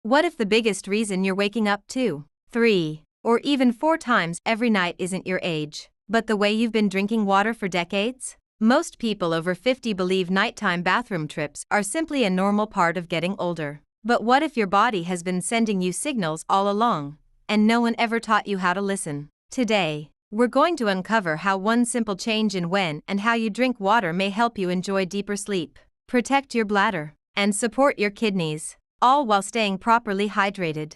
What if the biggest reason you're waking up 2, 3, or even 4 times every night isn't your age, but the way you've been drinking water for decades? Most people over 50 believe nighttime bathroom trips are simply a normal part of getting older. But what if your body has been sending you signals all along, and no one ever taught you how to listen? Today, we're going to uncover how one simple change in when and how you drink water may help you enjoy deeper sleep, protect your bladder, and support your kidneys, all while staying properly hydrated.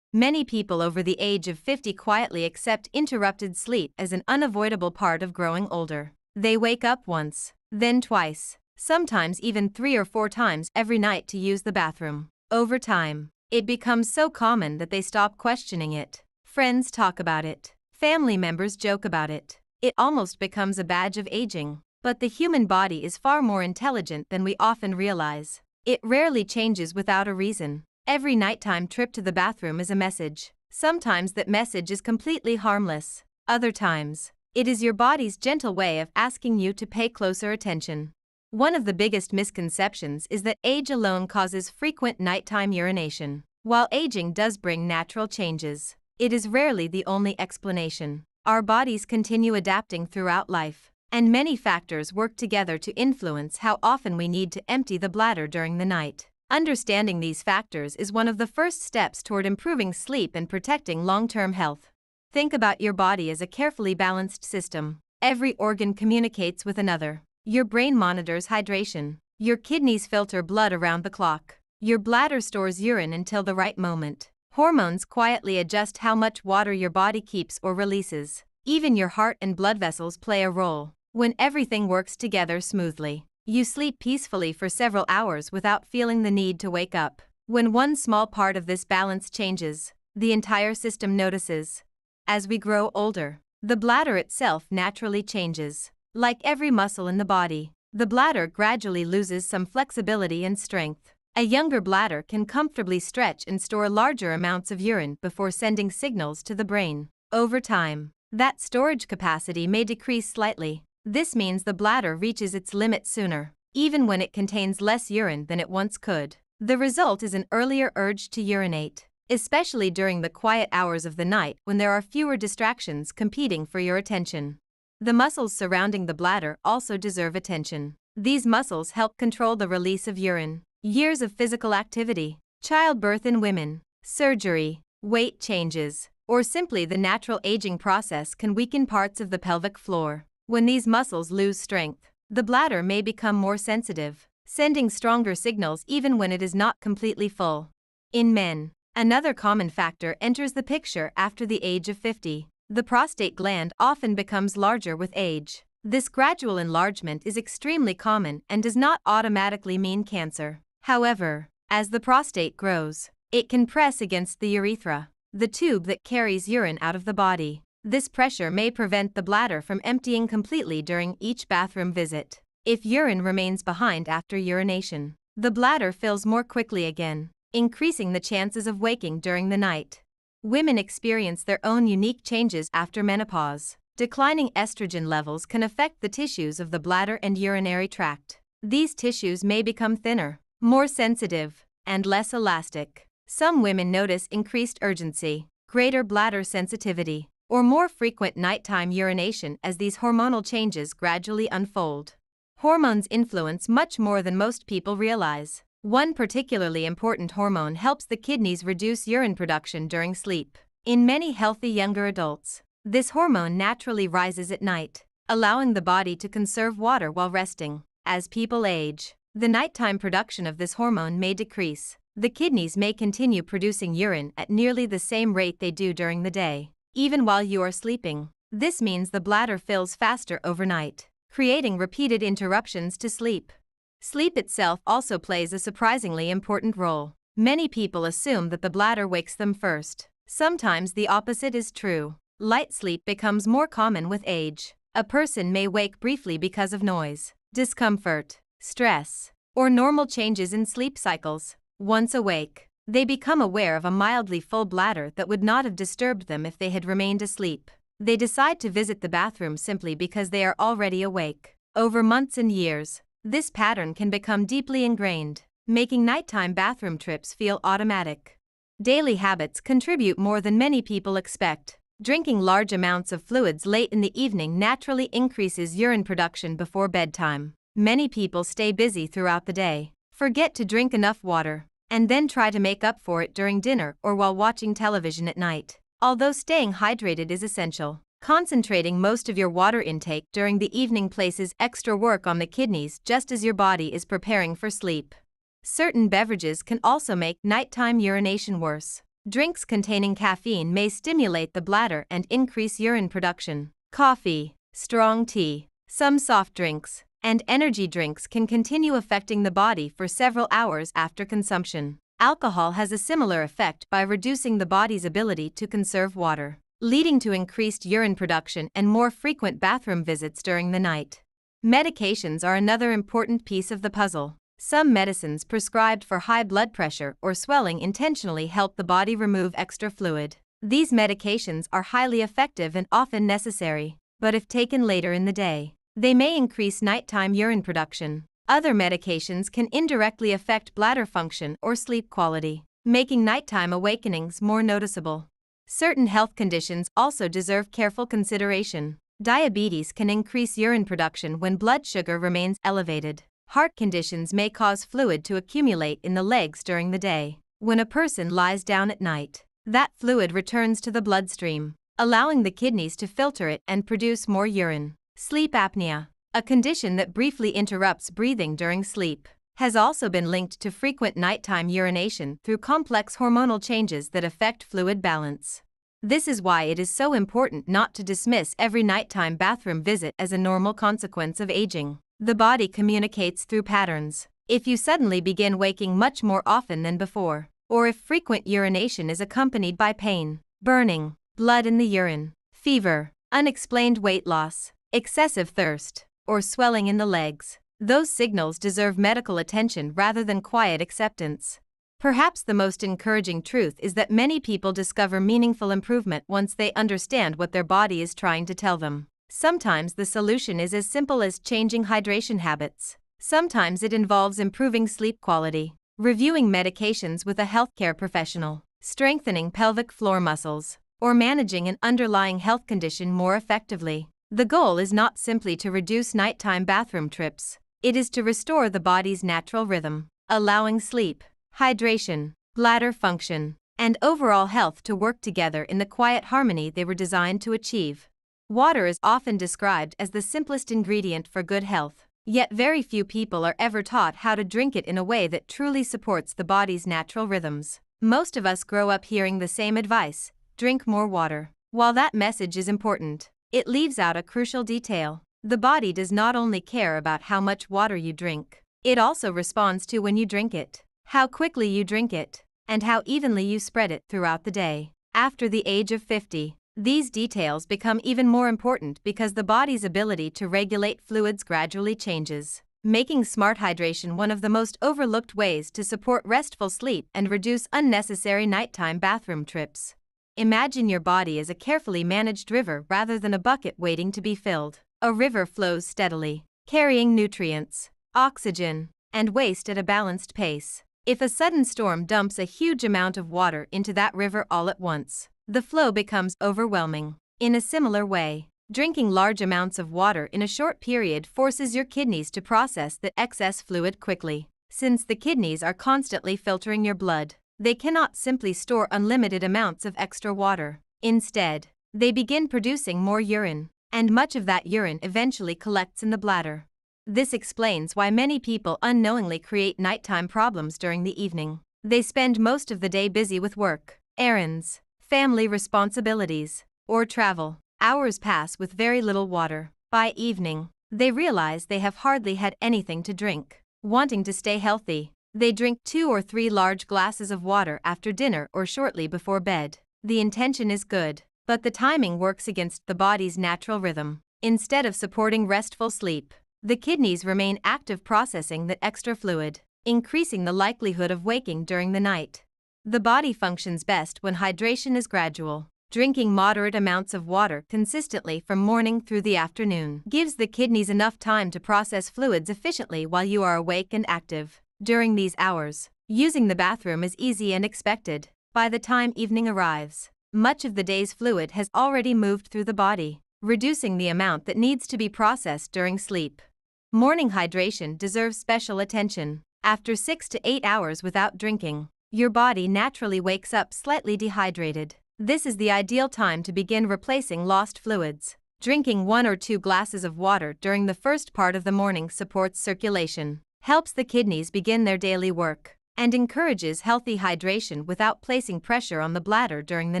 Many people over the age of 50 quietly accept interrupted sleep as an unavoidable part of growing older. They wake up once, then twice, sometimes even 3 or 4 times every night to use the bathroom. Over time, it becomes so common that they stop questioning it. Friends talk about it. Family members joke about it. It almost becomes a badge of aging. But the human body is far more intelligent than we often realize. It rarely changes without a reason. Every nighttime trip to the bathroom is a message. Sometimes that message is completely harmless. Other times, it is your body's gentle way of asking you to pay closer attention. One of the biggest misconceptions is that age alone causes frequent nighttime urination. While aging does bring natural changes, it is rarely the only explanation. Our bodies continue adapting throughout life, and many factors work together to influence how often we need to empty the bladder during the night. Understanding these factors is one of the first steps toward improving sleep and protecting long-term health. Think about your body as a carefully balanced system. Every organ communicates with another. Your brain monitors hydration. Your kidneys filter blood around the clock. Your bladder stores urine until the right moment. Hormones quietly adjust how much water your body keeps or releases. Even your heart and blood vessels play a role. When everything works together smoothly, you sleep peacefully for several hours without feeling the need to wake up. When one small part of this balance changes, the entire system notices. As we grow older, the bladder itself naturally changes. Like every muscle in the body, the bladder gradually loses some flexibility and strength. A younger bladder can comfortably stretch and store larger amounts of urine before sending signals to the brain. Over time, that storage capacity may decrease slightly. This means the bladder reaches its limit sooner, even when it contains less urine than it once could. The result is an earlier urge to urinate, especially during the quiet hours of the night when there are fewer distractions competing for your attention. The muscles surrounding the bladder also deserve attention. These muscles help control the release of urine. Years of physical activity, childbirth in women, surgery, weight changes, or simply the natural aging process can weaken parts of the pelvic floor. When these muscles lose strength, the bladder may become more sensitive, sending stronger signals even when it is not completely full. In men, another common factor enters the picture after the age of 50. The prostate gland often becomes larger with age. This gradual enlargement is extremely common and does not automatically mean cancer. However, as the prostate grows, it can press against the urethra, the tube that carries urine out of the body. This pressure may prevent the bladder from emptying completely during each bathroom visit. If urine remains behind after urination, the bladder fills more quickly again, increasing the chances of waking during the night. Women experience their own unique changes after menopause. Declining estrogen levels can affect the tissues of the bladder and urinary tract. These tissues may become thinner, more sensitive, and less elastic. Some women notice increased urgency, greater bladder sensitivity, or more frequent nighttime urination as these hormonal changes gradually unfold. Hormones influence much more than most people realize. One particularly important hormone helps the kidneys reduce urine production during sleep. In many healthy younger adults, this hormone naturally rises at night, allowing the body to conserve water while resting. As people age, the nighttime production of this hormone may decrease. The kidneys may continue producing urine at nearly the same rate they do during the day, even while you are sleeping. This means the bladder fills faster overnight, creating repeated interruptions to sleep. Sleep itself also plays a surprisingly important role. Many people assume that the bladder wakes them first. Sometimes the opposite is true. Light sleep becomes more common with age. A person may wake briefly because of noise, discomfort, stress, or normal changes in sleep cycles. Once awake, they become aware of a mildly full bladder that would not have disturbed them if they had remained asleep. They decide to visit the bathroom simply because they are already awake. Over months and years, this pattern can become deeply ingrained, making nighttime bathroom trips feel automatic. Daily habits contribute more than many people expect. Drinking large amounts of fluids late in the evening naturally increases urine production before bedtime. Many people stay busy throughout the day, forget to drink enough water, and then try to make up for it during dinner or while watching television at night. Although staying hydrated is essential, concentrating most of your water intake during the evening places extra work on the kidneys just as your body is preparing for sleep. Certain beverages can also make nighttime urination worse. Drinks containing caffeine may stimulate the bladder and increase urine production. Coffee, strong tea, some soft drinks, and energy drinks can continue affecting the body for several hours after consumption. Alcohol has a similar effect by reducing the body's ability to conserve water, leading to increased urine production and more frequent bathroom visits during the night. Medications are another important piece of the puzzle. Some medicines prescribed for high blood pressure or swelling intentionally help the body remove extra fluid. These medications are highly effective and often necessary, but if taken later in the day, they may increase nighttime urine production. Other medications can indirectly affect bladder function or sleep quality, making nighttime awakenings more noticeable. Certain health conditions also deserve careful consideration. Diabetes can increase urine production when blood sugar remains elevated. Heart conditions may cause fluid to accumulate in the legs during the day. When a person lies down at night, that fluid returns to the bloodstream, allowing the kidneys to filter it and produce more urine. Sleep apnea, a condition that briefly interrupts breathing during sleep, has also been linked to frequent nighttime urination through complex hormonal changes that affect fluid balance. This is why it is so important not to dismiss every nighttime bathroom visit as a normal consequence of aging. The body communicates through patterns. If you suddenly begin waking much more often than before, or if frequent urination is accompanied by pain, burning, blood in the urine, fever, unexplained weight loss, excessive thirst, or swelling in the legs, those signals deserve medical attention rather than quiet acceptance. Perhaps the most encouraging truth is that many people discover meaningful improvement once they understand what their body is trying to tell them. Sometimes the solution is as simple as changing hydration habits. Sometimes it involves improving sleep quality, reviewing medications with a healthcare professional, strengthening pelvic floor muscles, or managing an underlying health condition more effectively. The goal is not simply to reduce nighttime bathroom trips. It is to restore the body's natural rhythm, allowing sleep, hydration, bladder function, and overall health to work together in the quiet harmony they were designed to achieve. Water is often described as the simplest ingredient for good health, yet very few people are ever taught how to drink it in a way that truly supports the body's natural rhythms. Most of us grow up hearing the same advice: drink more water. While that message is important, it leaves out a crucial detail. The body does not only care about how much water you drink, it also responds to when you drink it, how quickly you drink it, and how evenly you spread it throughout the day. After the age of 50, these details become even more important because the body's ability to regulate fluids gradually changes, making smart hydration one of the most overlooked ways to support restful sleep and reduce unnecessary nighttime bathroom trips. Imagine your body as a carefully managed river rather than a bucket waiting to be filled. A river flows steadily, carrying nutrients, oxygen, and waste at a balanced pace. If a sudden storm dumps a huge amount of water into that river all at once, the flow becomes overwhelming. In a similar way, drinking large amounts of water in a short period forces your kidneys to process the excess fluid quickly. Since the kidneys are constantly filtering your blood, they cannot simply store unlimited amounts of extra water. Instead, they begin producing more urine, and much of that urine eventually collects in the bladder. This explains why many people unknowingly create nighttime problems during the evening. They spend most of the day busy with work, errands, family responsibilities, or travel. Hours pass with very little water. By evening, they realize they have hardly had anything to drink. Wanting to stay healthy, they drink 2 or 3 large glasses of water after dinner or shortly before bed. The intention is good, but the timing works against the body's natural rhythm. Instead of supporting restful sleep, the kidneys remain active processing that extra fluid, increasing the likelihood of waking during the night. The body functions best when hydration is gradual. Drinking moderate amounts of water consistently from morning through the afternoon gives the kidneys enough time to process fluids efficiently while you are awake and active. During these hours, using the bathroom is easy and expected. By the time evening arrives, much of the day's fluid has already moved through the body, reducing the amount that needs to be processed during sleep. Morning hydration deserves special attention. After 6 to 8 hours without drinking, your body naturally wakes up slightly dehydrated. This is the ideal time to begin replacing lost fluids. Drinking 1 or 2 glasses of water during the first part of the morning supports circulation, helps the kidneys begin their daily work, and encourages healthy hydration without placing pressure on the bladder during the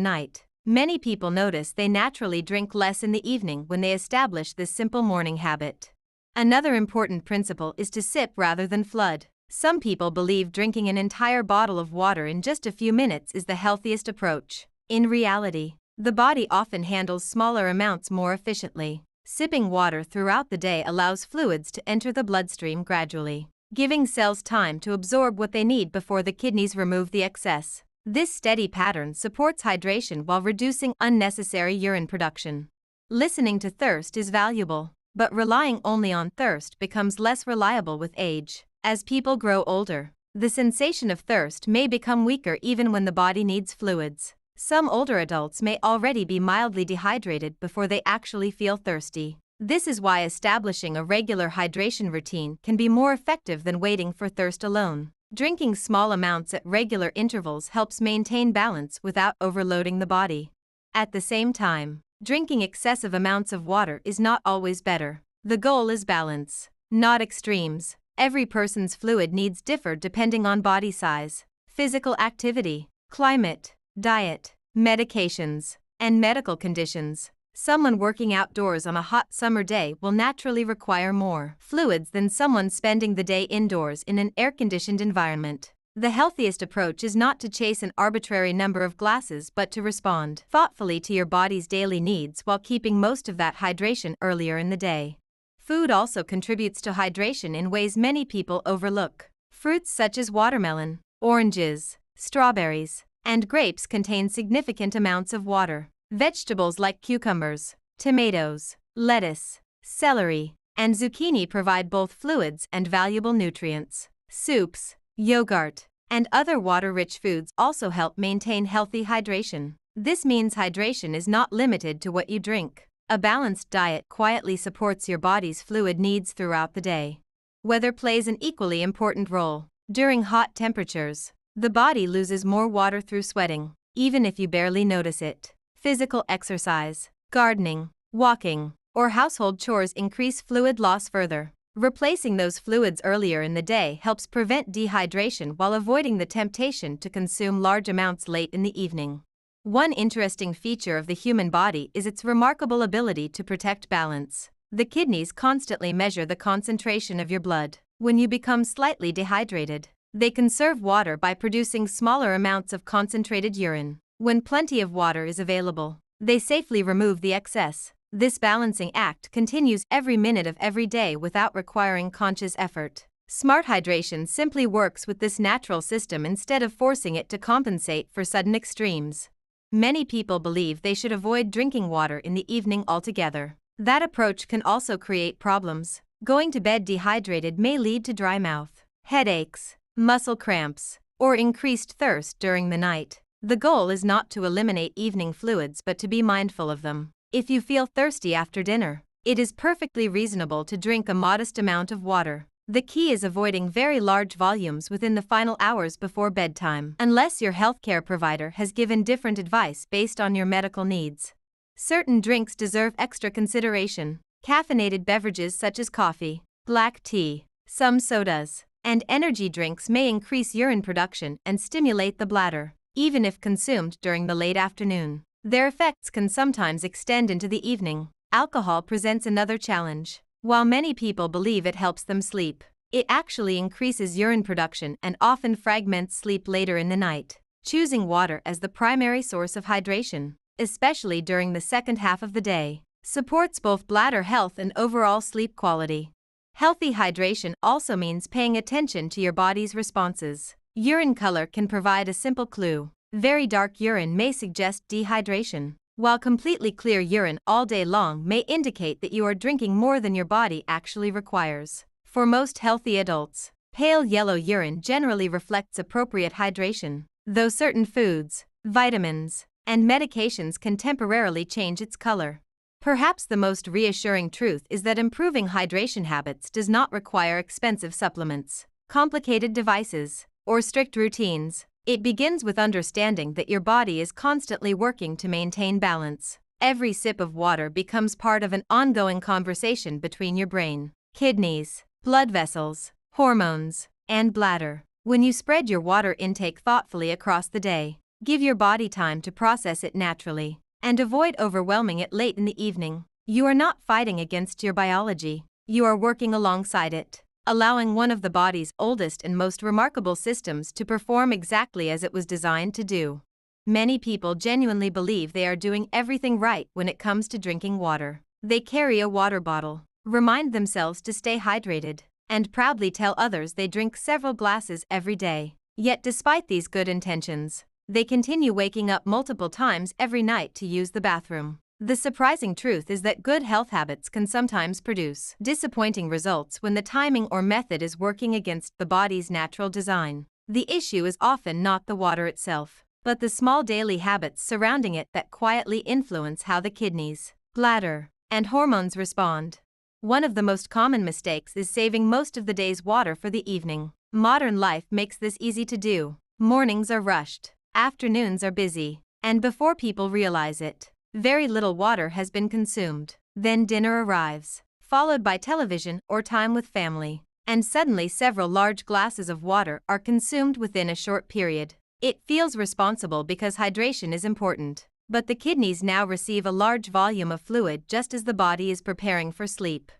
night. Many people notice they naturally drink less in the evening when they establish this simple morning habit. Another important principle is to sip rather than flood. Some people believe drinking an entire bottle of water in just a few minutes is the healthiest approach. In reality, the body often handles smaller amounts more efficiently. Sipping water throughout the day allows fluids to enter the bloodstream gradually, giving cells time to absorb what they need before the kidneys remove the excess. This steady pattern supports hydration while reducing unnecessary urine production. Listening to thirst is valuable, but relying only on thirst becomes less reliable with age. As people grow older, the sensation of thirst may become weaker even when the body needs fluids. Some older adults may already be mildly dehydrated before they actually feel thirsty. This is why establishing a regular hydration routine can be more effective than waiting for thirst alone. Drinking small amounts at regular intervals helps maintain balance without overloading the body. At the same time, drinking excessive amounts of water is not always better. The goal is balance, not extremes. Every person's fluid needs differ depending on body size, physical activity, climate, diet, medications, and medical conditions. Someone working outdoors on a hot summer day will naturally require more fluids than someone spending the day indoors in an air-conditioned environment. The healthiest approach is not to chase an arbitrary number of glasses but to respond thoughtfully to your body's daily needs while keeping most of that hydration earlier in the day. Food also contributes to hydration in ways many people overlook. Fruits such as watermelon, oranges, strawberries, and grapes contain significant amounts of water. Vegetables like cucumbers, tomatoes, lettuce, celery, and zucchini provide both fluids and valuable nutrients. Soups, yogurt, and other water-rich foods also help maintain healthy hydration. This means hydration is not limited to what you drink. A balanced diet quietly supports your body's fluid needs throughout the day. Weather plays an equally important role. During hot temperatures, the body loses more water through sweating, even if you barely notice it. Physical exercise, gardening, walking, or household chores increase fluid loss further. Replacing those fluids earlier in the day helps prevent dehydration while avoiding the temptation to consume large amounts late in the evening. One interesting feature of the human body is its remarkable ability to protect balance. The kidneys constantly measure the concentration of your blood. When you become slightly dehydrated, they conserve water by producing smaller amounts of concentrated urine. When plenty of water is available, they safely remove the excess. This balancing act continues every minute of every day without requiring conscious effort. Smart hydration simply works with this natural system instead of forcing it to compensate for sudden extremes. Many people believe they should avoid drinking water in the evening altogether. That approach can also create problems. Going to bed dehydrated may lead to dry mouth, headaches, muscle cramps, or increased thirst during the night. The goal is not to eliminate evening fluids but to be mindful of them. If you feel thirsty after dinner, it is perfectly reasonable to drink a modest amount of water. The key is avoiding very large volumes within the final hours before bedtime, unless your healthcare provider has given different advice based on your medical needs. Certain drinks deserve extra consideration. Caffeinated beverages such as coffee, black tea, some sodas, and energy drinks may increase urine production and stimulate the bladder, even if consumed during the late afternoon. Their effects can sometimes extend into the evening. Alcohol presents another challenge. While many people believe it helps them sleep, it actually increases urine production and often fragments sleep later in the night. Choosing water as the primary source of hydration, especially during the second half of the day, supports both bladder health and overall sleep quality. Healthy hydration also means paying attention to your body's responses. Urine color can provide a simple clue. Very dark urine may suggest dehydration, while completely clear urine all day long may indicate that you are drinking more than your body actually requires. For most healthy adults, pale yellow urine generally reflects appropriate hydration. though certain foods, vitamins, and medications can temporarily change its color. Perhaps the most reassuring truth is that improving hydration habits does not require expensive supplements, complicated devices, or strict routines. It begins with understanding that your body is constantly working to maintain balance. Every sip of water becomes part of an ongoing conversation between your brain, kidneys, blood vessels, hormones, and bladder. When you spread your water intake thoughtfully across the day, give your body time to process it naturally, and avoid overwhelming it late in the evening, you are not fighting against your biology, you are working alongside it, allowing one of the body's oldest and most remarkable systems to perform exactly as it was designed to do. Many people genuinely believe they are doing everything right when it comes to drinking water. They carry a water bottle, remind themselves to stay hydrated, and proudly tell others they drink several glasses every day. Yet despite these good intentions, they continue waking up multiple times every night to use the bathroom. The surprising truth is that good health habits can sometimes produce disappointing results when the timing or method is working against the body's natural design. The issue is often not the water itself, but the small daily habits surrounding it that quietly influence how the kidneys, bladder, and hormones respond. One of the most common mistakes is saving most of the day's water for the evening. Modern life makes this easy to do. Mornings are rushed, afternoons are busy, and before people realize it, very little water has been consumed. Then dinner arrives, followed by television or time with family, and suddenly several large glasses of water are consumed within a short period. It feels responsible because hydration is important, but the kidneys now receive a large volume of fluid just as the body is preparing for sleep.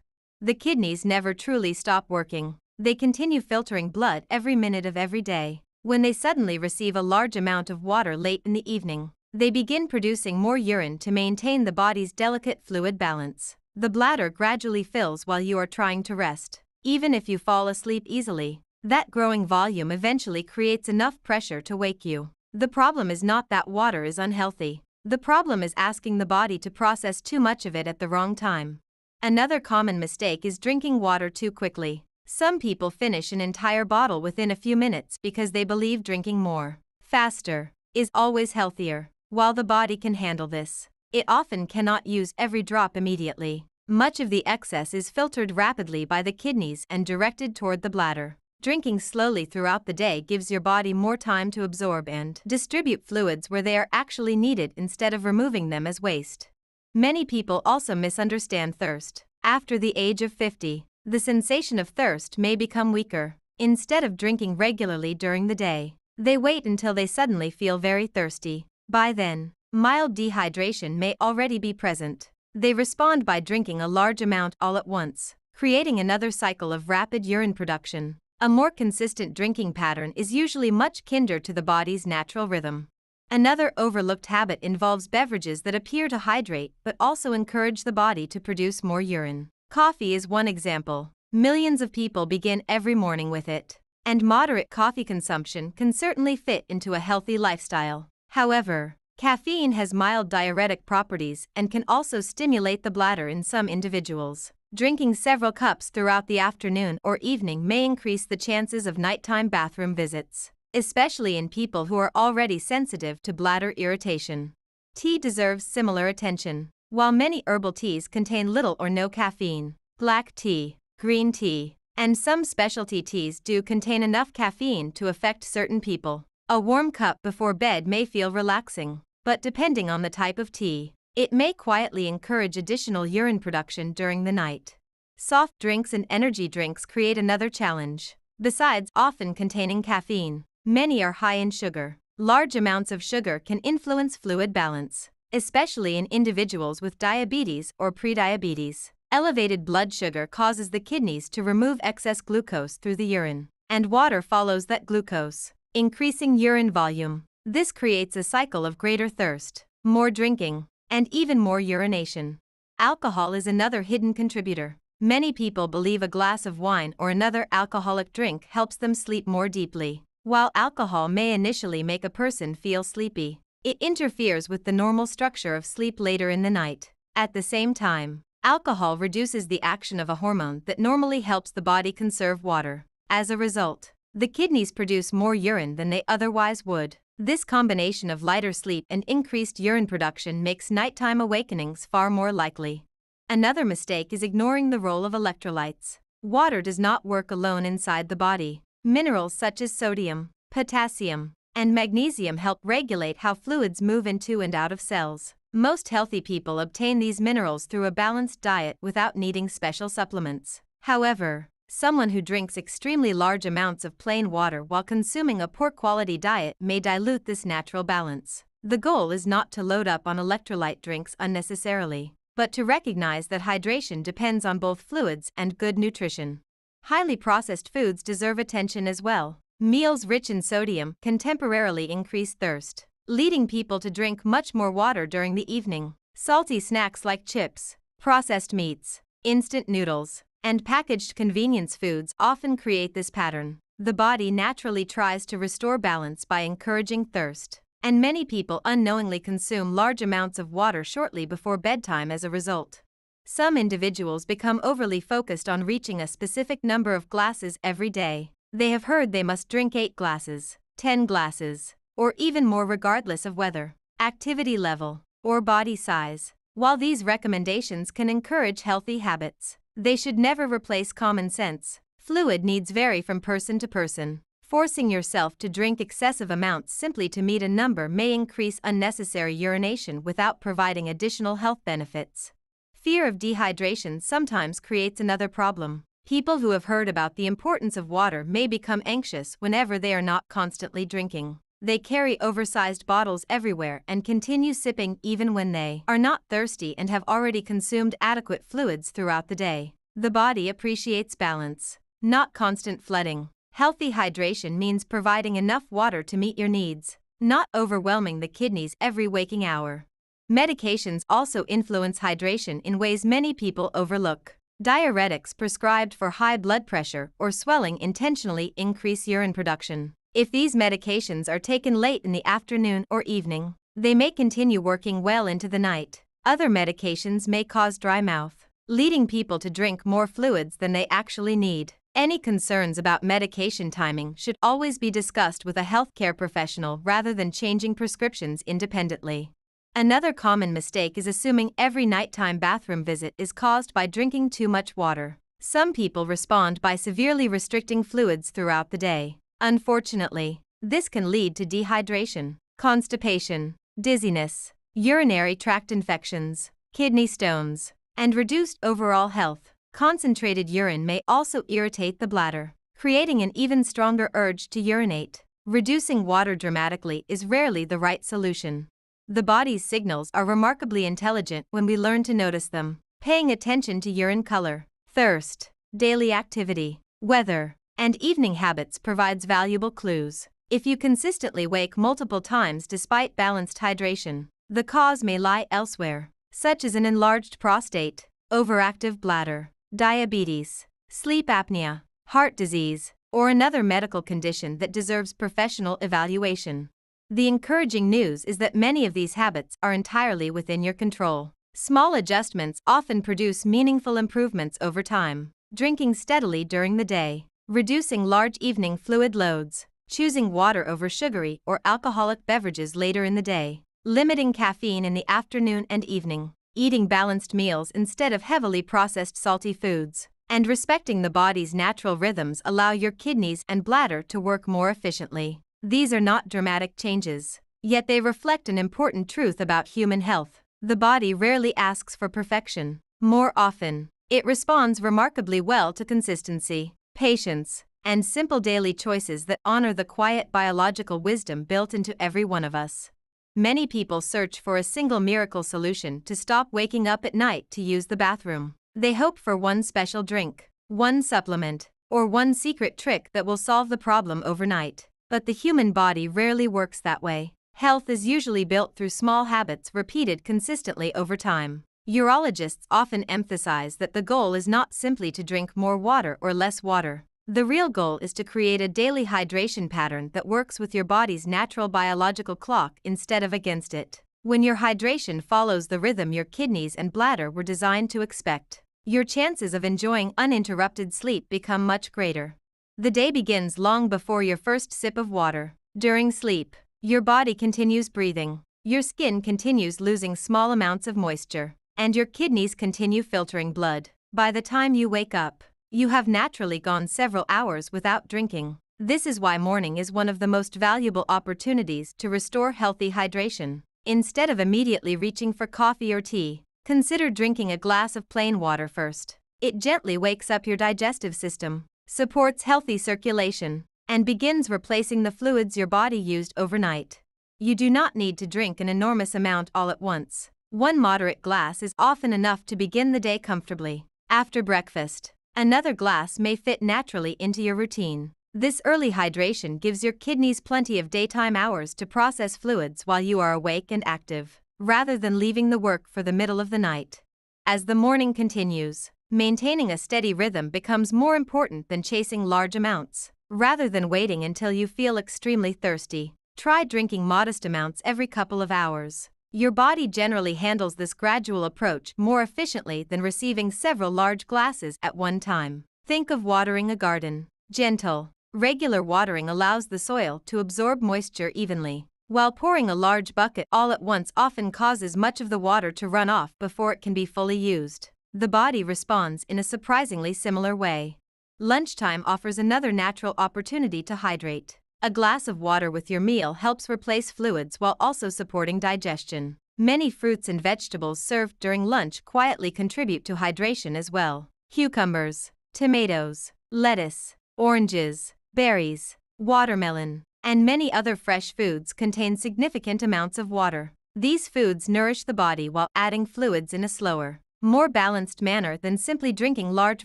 The kidneys never truly stop working. They continue filtering blood every minute of every day. When they suddenly receive a large amount of water late in the evening, they begin producing more urine to maintain the body's delicate fluid balance. The bladder gradually fills while you are trying to rest. Even if you fall asleep easily, that growing volume eventually creates enough pressure to wake you. The problem is not that water is unhealthy. The problem is asking the body to process too much of it at the wrong time. Another common mistake is drinking water too quickly. Some people finish an entire bottle within a few minutes because they believe drinking more, faster, is always healthier. While the body can handle this, it often cannot use every drop immediately. Much of the excess is filtered rapidly by the kidneys and directed toward the bladder. Drinking slowly throughout the day gives your body more time to absorb and distribute fluids where they are actually needed instead of removing them as waste. Many people also misunderstand thirst. After the age of 50, the sensation of thirst may become weaker. Instead of drinking regularly during the day, they wait until they suddenly feel very thirsty. By then, mild dehydration may already be present. They respond by drinking a large amount all at once, creating another cycle of rapid urine production. A more consistent drinking pattern is usually much kinder to the body's natural rhythm. Another overlooked habit involves beverages that appear to hydrate but also encourage the body to produce more urine. Coffee is one example. Millions of people begin every morning with it, and moderate coffee consumption can certainly fit into a healthy lifestyle. However, caffeine has mild diuretic properties and can also stimulate the bladder in some individuals. Drinking several cups throughout the afternoon or evening may increase the chances of nighttime bathroom visits, especially in people who are already sensitive to bladder irritation. Tea deserves similar attention. While many herbal teas contain little or no caffeine, black tea, green tea, and some specialty teas do contain enough caffeine to affect certain people. A warm cup before bed may feel relaxing, but depending on the type of tea, it may quietly encourage additional urine production during the night. Soft drinks and energy drinks create another challenge. Besides often containing caffeine, many are high in sugar. Large amounts of sugar can influence fluid balance, especially in individuals with diabetes or prediabetes. Elevated blood sugar causes the kidneys to remove excess glucose through the urine, and water follows that glucose, increasing urine volume. This creates a cycle of greater thirst, more drinking, and even more urination. Alcohol is another hidden contributor. Many people believe a glass of wine or another alcoholic drink helps them sleep more deeply. While alcohol may initially make a person feel sleepy, it interferes with the normal structure of sleep later in the night. At the same time, alcohol reduces the action of a hormone that normally helps the body conserve water. As a result, the kidneys produce more urine than they otherwise would. This combination of lighter sleep and increased urine production makes nighttime awakenings far more likely. Another mistake is ignoring the role of electrolytes. Water does not work alone inside the body. Minerals such as sodium, potassium, and magnesium help regulate how fluids move into and out of cells. Most healthy people obtain these minerals through a balanced diet without needing special supplements. However, someone who drinks extremely large amounts of plain water while consuming a poor quality diet may dilute this natural balance. The goal is not to load up on electrolyte drinks unnecessarily, but to recognize that hydration depends on both fluids and good nutrition. Highly processed foods deserve attention as well. Meals rich in sodium can temporarily increase thirst, leading people to drink much more water during the evening. Salty snacks like chips, processed meats, instant noodles, and packaged convenience foods often create this pattern. The body naturally tries to restore balance by encouraging thirst, and many people unknowingly consume large amounts of water shortly before bedtime as a result. Some individuals become overly focused on reaching a specific number of glasses every day. They have heard they must drink 8 glasses, 10 glasses, or even more regardless of weather, activity level, or body size. While these recommendations can encourage healthy habits, they should never replace common sense. Fluid needs vary from person to person. Forcing yourself to drink excessive amounts simply to meet a number may increase unnecessary urination without providing additional health benefits. Fear of dehydration sometimes creates another problem. People who have heard about the importance of water may become anxious whenever they are not constantly drinking. They carry oversized bottles everywhere and continue sipping even when they are not thirsty and have already consumed adequate fluids throughout the day. The body appreciates balance, not constant flooding. Healthy hydration means providing enough water to meet your needs, not overwhelming the kidneys every waking hour. Medications also influence hydration in ways many people overlook. Diuretics prescribed for high blood pressure or swelling intentionally increase urine production. If these medications are taken late in the afternoon or evening, they may continue working well into the night. Other medications may cause dry mouth, leading people to drink more fluids than they actually need. Any concerns about medication timing should always be discussed with a healthcare professional rather than changing prescriptions independently. Another common mistake is assuming every nighttime bathroom visit is caused by drinking too much water. Some people respond by severely restricting fluids throughout the day. Unfortunately, this can lead to dehydration, constipation, dizziness, urinary tract infections, kidney stones, and reduced overall health. Concentrated urine may also irritate the bladder, creating an even stronger urge to urinate. Reducing water dramatically is rarely the right solution. The body's signals are remarkably intelligent when we learn to notice them. Paying attention to urine color, thirst, daily activity, weather, and evening habits provides valuable clues. If you consistently wake multiple times despite balanced hydration, the cause may lie elsewhere, such as an enlarged prostate, overactive bladder, diabetes, sleep apnea, heart disease, or another medical condition that deserves professional evaluation. The encouraging news is that many of these habits are entirely within your control. Small adjustments often produce meaningful improvements over time. Drinking steadily during the day, reducing large evening fluid loads, choosing water over sugary or alcoholic beverages later in the day, limiting caffeine in the afternoon and evening, eating balanced meals instead of heavily processed salty foods, and respecting the body's natural rhythms allow your kidneys and bladder to work more efficiently. These are not dramatic changes, yet they reflect an important truth about human health. The body rarely asks for perfection. More often, it responds remarkably well to consistency, patience, and simple daily choices that honor the quiet biological wisdom built into every one of us. Many people search for a single miracle solution to stop waking up at night to use the bathroom. They hope for one special drink, one supplement, or one secret trick that will solve the problem overnight. But the human body rarely works that way. Health is usually built through small habits repeated consistently over time. Urologists often emphasize that the goal is not simply to drink more water or less water. The real goal is to create a daily hydration pattern that works with your body's natural biological clock instead of against it. When your hydration follows the rhythm your kidneys and bladder were designed to expect, your chances of enjoying uninterrupted sleep become much greater. The day begins long before your first sip of water. During sleep, your body continues breathing, your skin continues losing small amounts of moisture, and your kidneys continue filtering blood. By the time you wake up, you have naturally gone several hours without drinking. This is why morning is one of the most valuable opportunities to restore healthy hydration. Instead of immediately reaching for coffee or tea, consider drinking a glass of plain water first. It gently wakes up your digestive system, supports healthy circulation, and begins replacing the fluids your body used overnight. You do not need to drink an enormous amount all at once. One moderate glass is often enough to begin the day comfortably. After breakfast, another glass may fit naturally into your routine. This early hydration gives your kidneys plenty of daytime hours to process fluids while you are awake and active, rather than leaving the work for the middle of the night. As the morning continues, maintaining a steady rhythm becomes more important than chasing large amounts. Rather than waiting until you feel extremely thirsty, try drinking modest amounts every couple of hours. Your body generally handles this gradual approach more efficiently than receiving several large glasses at one time. Think of watering a garden. Gentle, regular watering allows the soil to absorb moisture evenly, while pouring a large bucket all at once often causes much of the water to run off before it can be fully used. The body responds in a surprisingly similar way. Lunchtime offers another natural opportunity to hydrate. A glass of water with your meal helps replace fluids while also supporting digestion. Many fruits and vegetables served during lunch quietly contribute to hydration as well. Cucumbers, tomatoes, lettuce, oranges, berries, watermelon, and many other fresh foods contain significant amounts of water. These foods nourish the body while adding fluids in a slower, more balanced manner than simply drinking large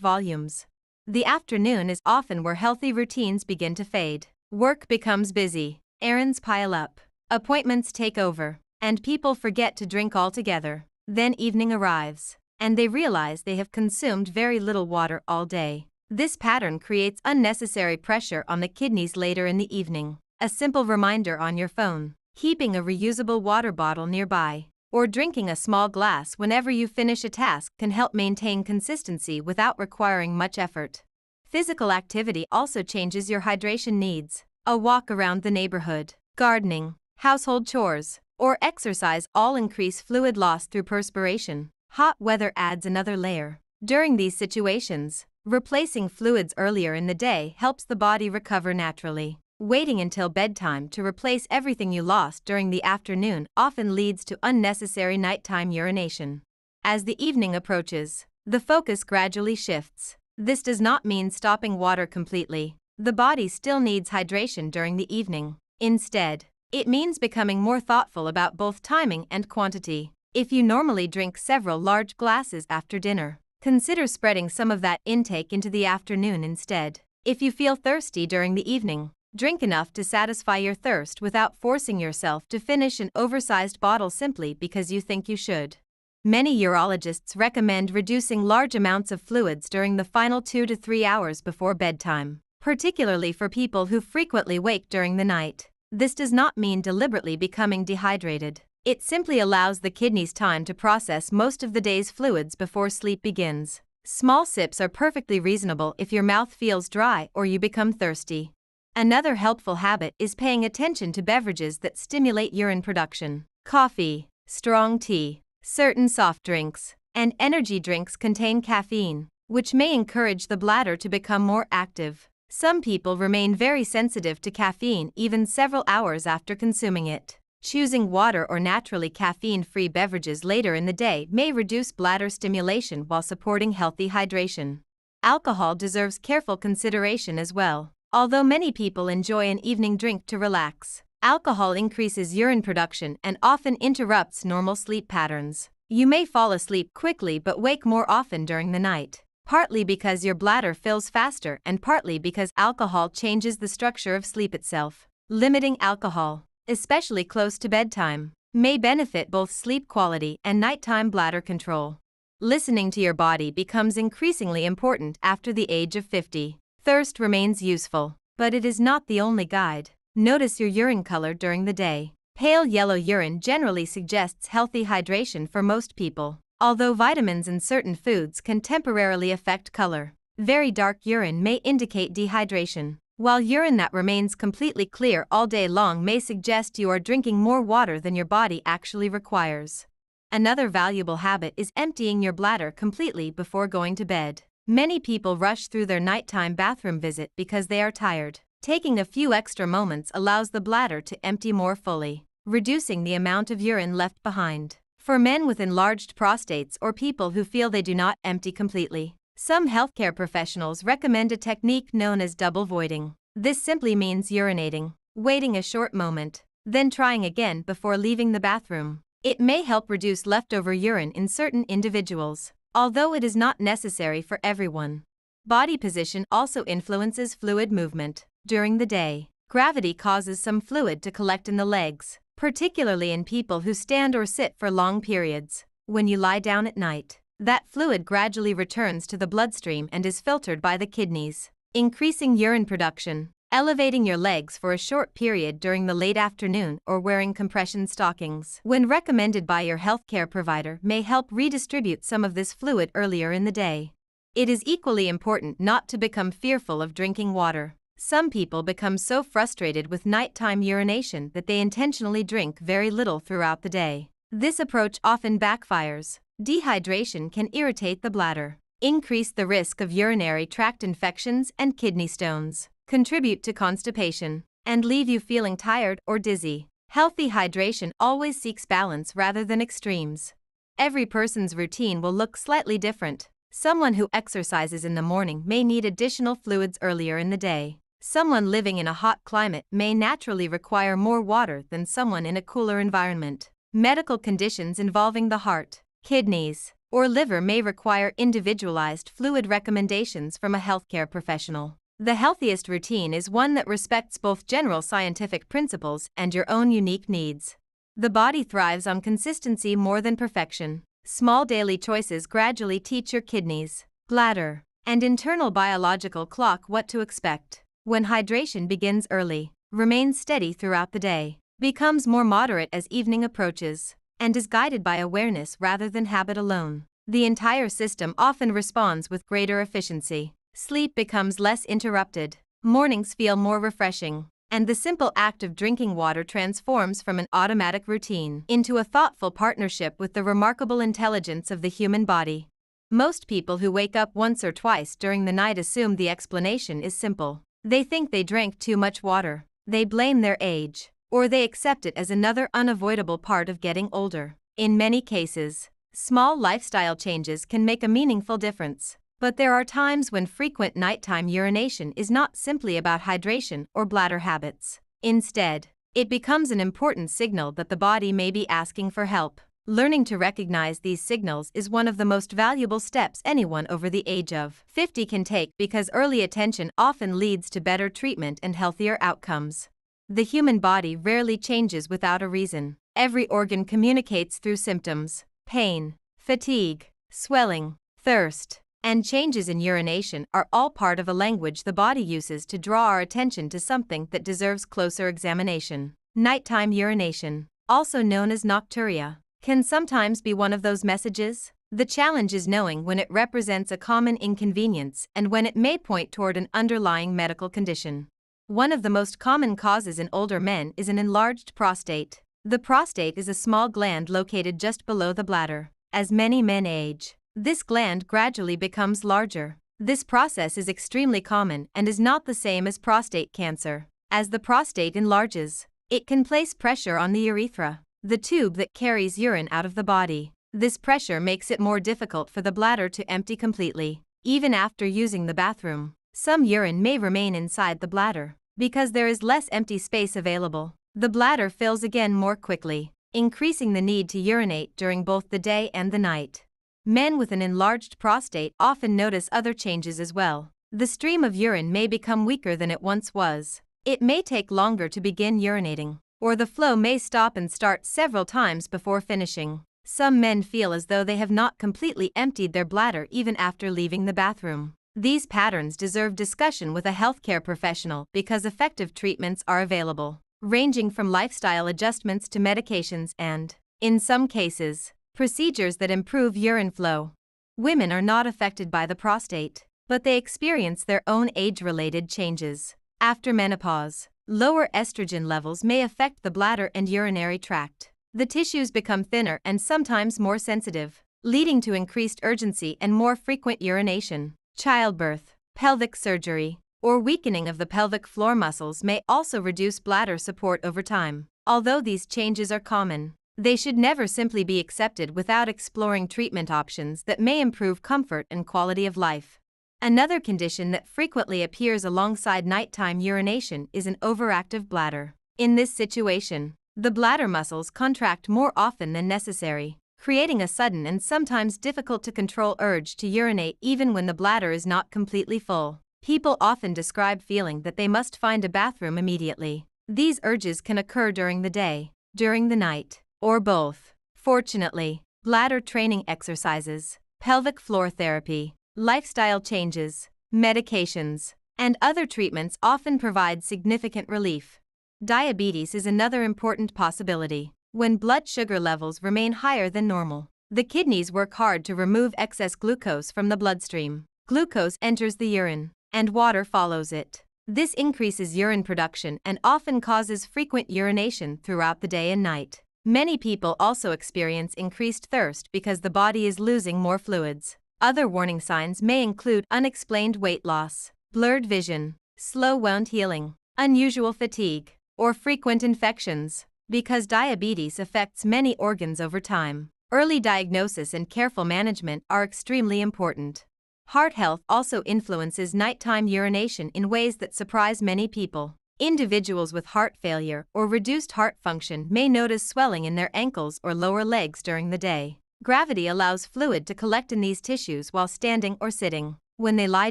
volumes. The afternoon is often where healthy routines begin to fade. Work becomes busy, errands pile up, appointments take over, and people forget to drink altogether. Then evening arrives, and they realize they have consumed very little water all day. This pattern creates unnecessary pressure on the kidneys later in the evening. A simple reminder on your phone, keeping a reusable water bottle nearby, or drinking a small glass whenever you finish a task can help maintain consistency without requiring much effort. Physical activity also changes your hydration needs. A walk around the neighborhood, gardening, household chores, or exercise all increase fluid loss through perspiration. Hot weather adds another layer. During these situations, replacing fluids earlier in the day helps the body recover naturally. Waiting until bedtime to replace everything you lost during the afternoon often leads to unnecessary nighttime urination. As the evening approaches, the focus gradually shifts. This does not mean stopping water completely. The body still needs hydration during the evening. Instead, it means becoming more thoughtful about both timing and quantity. If you normally drink several large glasses after dinner, consider spreading some of that intake into the afternoon instead. If you feel thirsty during the evening, drink enough to satisfy your thirst without forcing yourself to finish an oversized bottle simply because you think you should. Many urologists recommend reducing large amounts of fluids during the final 2 to 3 hours before bedtime, particularly for people who frequently wake during the night. This does not mean deliberately becoming dehydrated. It simply allows the kidneys time to process most of the day's fluids before sleep begins. Small sips are perfectly reasonable if your mouth feels dry or you become thirsty. Another helpful habit is paying attention to beverages that stimulate urine production. Coffee, strong tea, certain soft drinks, and energy drinks contain caffeine, which may encourage the bladder to become more active. Some people remain very sensitive to caffeine even several hours after consuming it. Choosing water or naturally caffeine-free beverages later in the day may reduce bladder stimulation while supporting healthy hydration. Alcohol deserves careful consideration as well. Although many people enjoy an evening drink to relax, alcohol increases urine production and often interrupts normal sleep patterns. You may fall asleep quickly but wake more often during the night, partly because your bladder fills faster and partly because alcohol changes the structure of sleep itself. Limiting alcohol, especially close to bedtime, may benefit both sleep quality and nighttime bladder control. Listening to your body becomes increasingly important after the age of 50. Thirst remains useful, but it is not the only guide. Notice your urine color during the day. Pale yellow urine generally suggests healthy hydration for most people, although vitamins in certain foods can temporarily affect color. Very dark urine may indicate dehydration. while urine that remains completely clear all day long may suggest you are drinking more water than your body actually requires. Another valuable habit is emptying your bladder completely before going to bed. Many people rush through their nighttime bathroom visit because they are tired. Taking a few extra moments allows the bladder to empty more fully, reducing the amount of urine left behind. For men with enlarged prostates or people who feel they do not empty completely, some healthcare professionals recommend a technique known as double voiding. This simply means urinating, waiting a short moment, then trying again before leaving the bathroom. It may help reduce leftover urine in certain individuals, although it is not necessary for everyone. Body position also influences fluid movement. During the day, gravity causes some fluid to collect in the legs, particularly in people who stand or sit for long periods. When you lie down at night, that fluid gradually returns to the bloodstream and is filtered by the kidneys, increasing urine production. Elevating your legs for a short period during the late afternoon or wearing compression stockings, when recommended by your healthcare provider, may help redistribute some of this fluid earlier in the day. It is equally important not to become fearful of drinking water. Some people become so frustrated with nighttime urination that they intentionally drink very little throughout the day. This approach often backfires. Dehydration can irritate the bladder, increase the risk of urinary tract infections and kidney stones, contribute to constipation, and leave you feeling tired or dizzy. Healthy hydration always seeks balance rather than extremes. Every person's routine will look slightly different. Someone who exercises in the morning may need additional fluids earlier in the day. Someone living in a hot climate may naturally require more water than someone in a cooler environment. Medical conditions involving the heart, kidneys, or liver may require individualized fluid recommendations from a healthcare professional. The healthiest routine is one that respects both general scientific principles and your own unique needs. The body thrives on consistency more than perfection. Small daily choices gradually teach your kidneys, bladder, and internal biological clock what to expect. When hydration begins early, remains steady throughout the day, becomes more moderate as evening approaches, and is guided by awareness rather than habit alone, the entire system often responds with greater efficiency. Sleep becomes less interrupted, mornings feel more refreshing, and the simple act of drinking water transforms from an automatic routine into a thoughtful partnership with the remarkable intelligence of the human body. Most people who wake up once or twice during the night assume the explanation is simple. They think they drank too much water, they blame their age, or they accept it as another unavoidable part of getting older. In many cases, small lifestyle changes can make a meaningful difference. But there are times when frequent nighttime urination is not simply about hydration or bladder habits. Instead, it becomes an important signal that the body may be asking for help. Learning to recognize these signals is one of the most valuable steps anyone over the age of 50 can take, because early attention often leads to better treatment and healthier outcomes. The human body rarely changes without a reason. Every organ communicates through symptoms, pain, fatigue, swelling, thirst, and changes in urination are all part of a language the body uses to draw our attention to something that deserves closer examination. Nighttime urination, also known as nocturia, can sometimes be one of those messages. The challenge is knowing when it represents a common inconvenience and when it may point toward an underlying medical condition. One of the most common causes in older men is an enlarged prostate. The prostate is a small gland located just below the bladder. As many men age, this gland gradually becomes larger. This process is extremely common and is not the same as prostate cancer. As the prostate enlarges, it can place pressure on the urethra, the tube that carries urine out of the body. This pressure makes it more difficult for the bladder to empty completely. Even after using the bathroom, some urine may remain inside the bladder. Because there is less empty space available, the bladder fills again more quickly, increasing the need to urinate during both the day and the night. Men with an enlarged prostate often notice other changes as well. The stream of urine may become weaker than it once was. It may take longer to begin urinating, or the flow may stop and start several times before finishing. Some men feel as though they have not completely emptied their bladder even after leaving the bathroom. These patterns deserve discussion with a healthcare professional because effective treatments are available, ranging from lifestyle adjustments to medications and, in some cases, procedures that improve urine flow. Women are not affected by the prostate, but they experience their own age-related changes. After menopause, lower estrogen levels may affect the bladder and urinary tract. The tissues become thinner and sometimes more sensitive, leading to increased urgency and more frequent urination. Childbirth, pelvic surgery, or weakening of the pelvic floor muscles may also reduce bladder support over time. Although these changes are common, they should never simply be accepted without exploring treatment options that may improve comfort and quality of life. Another condition that frequently appears alongside nighttime urination is an overactive bladder. In this situation, the bladder muscles contract more often than necessary, creating a sudden and sometimes difficult to control urge to urinate even when the bladder is not completely full. People often describe feeling that they must find a bathroom immediately. These urges can occur during the day, during the night, or both. Fortunately, bladder training exercises, pelvic floor therapy, lifestyle changes, medications, and other treatments often provide significant relief. Diabetes is another important possibility. When blood sugar levels remain higher than normal, the kidneys work hard to remove excess glucose from the bloodstream. Glucose enters the urine, and water follows it. This increases urine production and often causes frequent urination throughout the day and night. Many people also experience increased thirst because the body is losing more fluids. Other warning signs may include unexplained weight loss, blurred vision, slow wound healing, unusual fatigue, or frequent infections. Because diabetes affects many organs over time, early diagnosis and careful management are extremely important. Heart health also influences nighttime urination in ways that surprise many people. Individuals with heart failure or reduced heart function may notice swelling in their ankles or lower legs during the day. Gravity allows fluid to collect in these tissues while standing or sitting. When they lie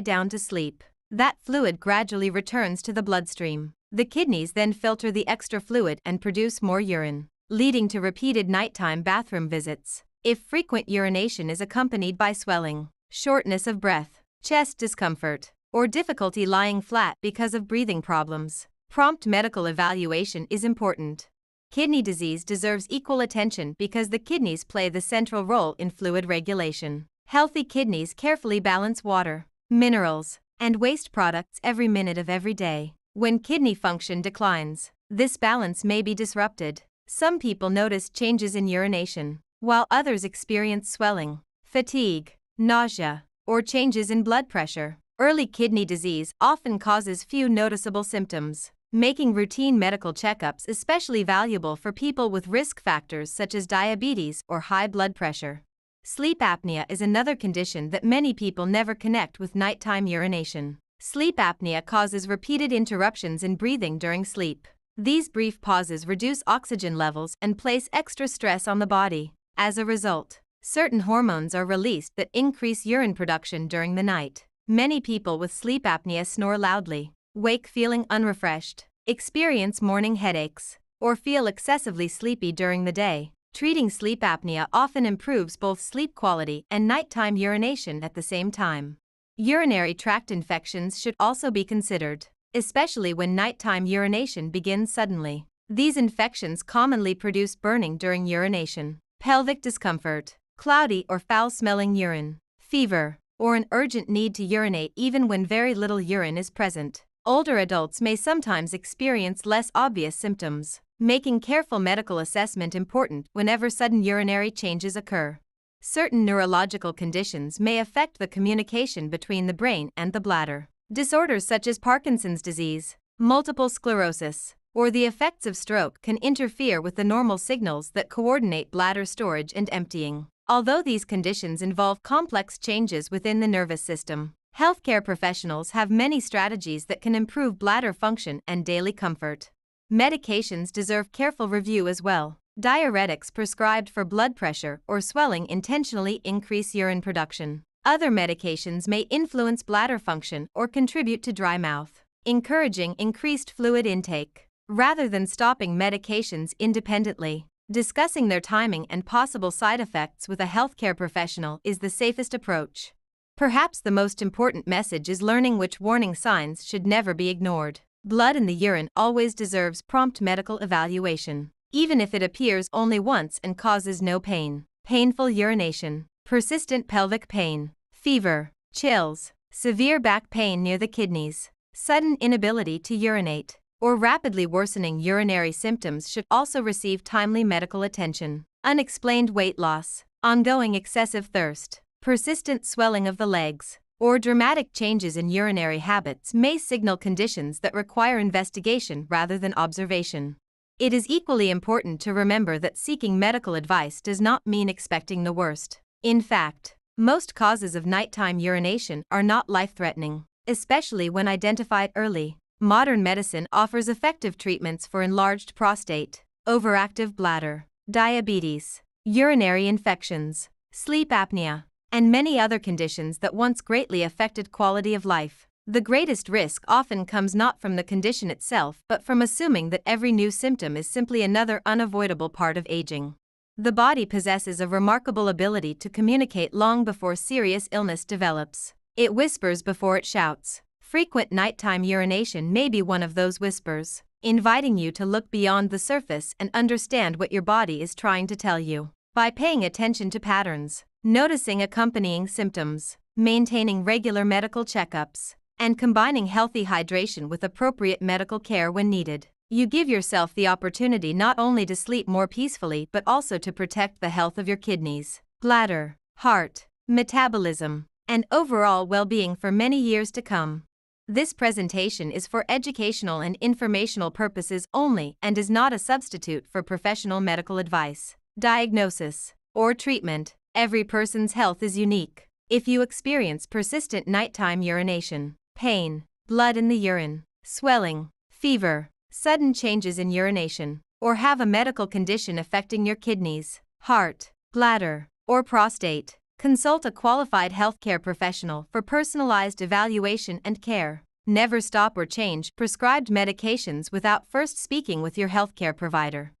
down to sleep, that fluid gradually returns to the bloodstream. The kidneys then filter the extra fluid and produce more urine, leading to repeated nighttime bathroom visits. If frequent urination is accompanied by swelling, shortness of breath, chest discomfort, or difficulty lying flat because of breathing problems, prompt medical evaluation is important. Kidney disease deserves equal attention because the kidneys play the central role in fluid regulation. Healthy kidneys carefully balance water, minerals, and waste products every minute of every day. When kidney function declines, this balance may be disrupted. Some people notice changes in urination, while others experience swelling, fatigue, nausea, or changes in blood pressure. Early kidney disease often causes few noticeable symptoms, making routine medical checkups especially valuable for people with risk factors such as diabetes or high blood pressure. Sleep apnea is another condition that many people never connect with nighttime urination. Sleep apnea causes repeated interruptions in breathing during sleep. These brief pauses reduce oxygen levels and place extra stress on the body. As a result, certain hormones are released that increase urine production during the night. Many people with sleep apnea snore loudly, wake feeling unrefreshed, experience morning headaches, or feel excessively sleepy during the day. Treating sleep apnea often improves both sleep quality and nighttime urination at the same time. Urinary tract infections should also be considered, especially when nighttime urination begins suddenly. These infections commonly produce burning during urination, pelvic discomfort, cloudy or foul-smelling urine, fever, or an urgent need to urinate even when very little urine is present. Older adults may sometimes experience less obvious symptoms, making careful medical assessment important whenever sudden urinary changes occur. Certain neurological conditions may affect the communication between the brain and the bladder. Disorders such as Parkinson's disease, multiple sclerosis, or the effects of stroke can interfere with the normal signals that coordinate bladder storage and emptying. Although these conditions involve complex changes within the nervous system, healthcare professionals have many strategies that can improve bladder function and daily comfort. Medications deserve careful review as well. Diuretics prescribed for blood pressure or swelling intentionally increase urine production. Other medications may influence bladder function or contribute to dry mouth, encouraging increased fluid intake. Rather than stopping medications independently, discussing their timing and possible side effects with a healthcare professional is the safest approach. Perhaps the most important message is learning which warning signs should never be ignored. Blood in the urine always deserves prompt medical evaluation, even if it appears only once and causes no pain. Painful urination, persistent pelvic pain, fever, chills, severe back pain near the kidneys, Sudden inability to urinate, or rapidly worsening urinary symptoms should also receive timely medical attention. Unexplained weight loss, ongoing excessive thirst, persistent swelling of the legs, or dramatic changes in urinary habits may signal conditions that require investigation rather than observation. It is equally important to remember that seeking medical advice does not mean expecting the worst. In fact, most causes of nighttime urination are not life-threatening, especially when identified early. Modern medicine offers effective treatments for enlarged prostate, overactive bladder, diabetes, urinary infections, sleep apnea, and many other conditions that once greatly affected quality of life. The greatest risk often comes not from the condition itself but from assuming that every new symptom is simply another unavoidable part of aging. The body possesses a remarkable ability to communicate long before serious illness develops. It whispers before it shouts. Frequent nighttime urination may be one of those whispers, inviting you to look beyond the surface and understand what your body is trying to tell you. By paying attention to patterns, noticing accompanying symptoms, maintaining regular medical checkups, and combining healthy hydration with appropriate medical care when needed, you give yourself the opportunity not only to sleep more peacefully but also to protect the health of your kidneys, bladder, heart, metabolism, and overall well-being for many years to come. This presentation is for educational and informational purposes only and is not a substitute for professional medical advice, diagnosis, or treatment. Every person's health is unique. If you experience persistent nighttime urination, pain, blood in the urine, swelling, fever, sudden changes in urination, or have a medical condition affecting your kidneys, heart, bladder, or prostate, consult a qualified healthcare professional for personalized evaluation and care. Never stop or change prescribed medications without first speaking with your healthcare provider.